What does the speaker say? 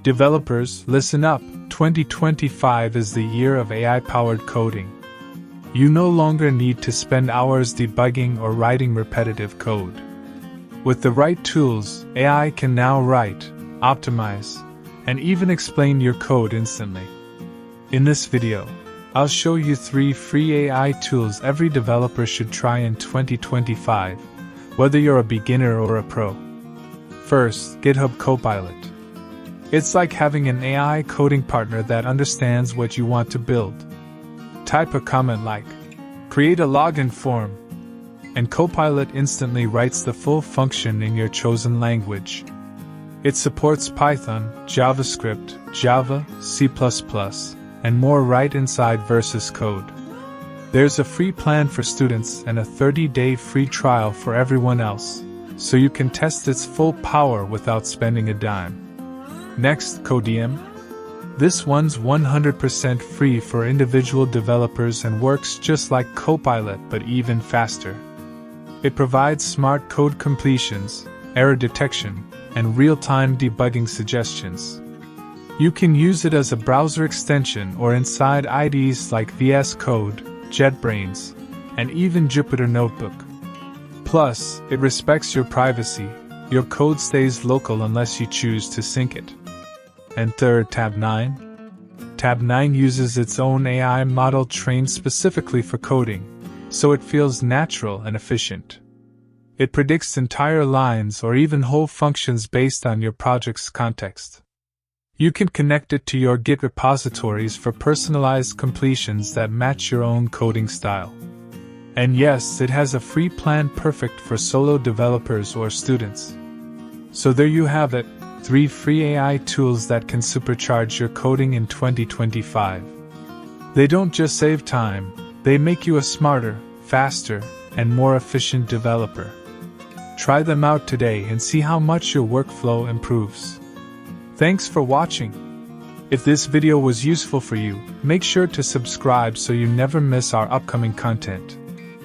Developers, listen up. 2025 is the year of AI-powered coding. You no longer need to spend hours debugging or writing repetitive code. With the right tools, AI can now write, optimize, and even explain your code instantly. In this video, I'll show you 3 free AI tools every developer should try in 2025, whether you're a beginner or a pro. First, GitHub Copilot. It's like having an AI coding partner that understands what you want to build. Type a comment like, "Create a login form," and Copilot instantly writes the full function in your chosen language. It supports Python, JavaScript, Java, C++, and more right inside Versus Code. There's a free plan for students and a 30-day free trial for everyone else, so you can test its full power without spending a dime. Next, Codeium. This one's 100% free for individual developers and works just like Copilot but even faster. It provides smart code completions, error detection, and real-time debugging suggestions. You can use it as a browser extension or inside IDEs like VS Code, JetBrains, and even Jupyter Notebook. Plus, it respects your privacy. Your code stays local unless you choose to sync it. And third, Tabnine. Tabnine uses its own AI model trained specifically for coding, so it feels natural and efficient. It predicts entire lines or even whole functions based on your project's context. You can connect it to your Git repositories for personalized completions that match your own coding style. And yes, it has a free plan perfect for solo developers or students. So there you have it, 3 free AI tools that can supercharge your coding in 2025. They don't just save time, they make you a smarter, faster, and more efficient developer. Try them out today and see how much your workflow improves. Thanks for watching. If this video was useful for you, make sure to subscribe so you never miss our upcoming content.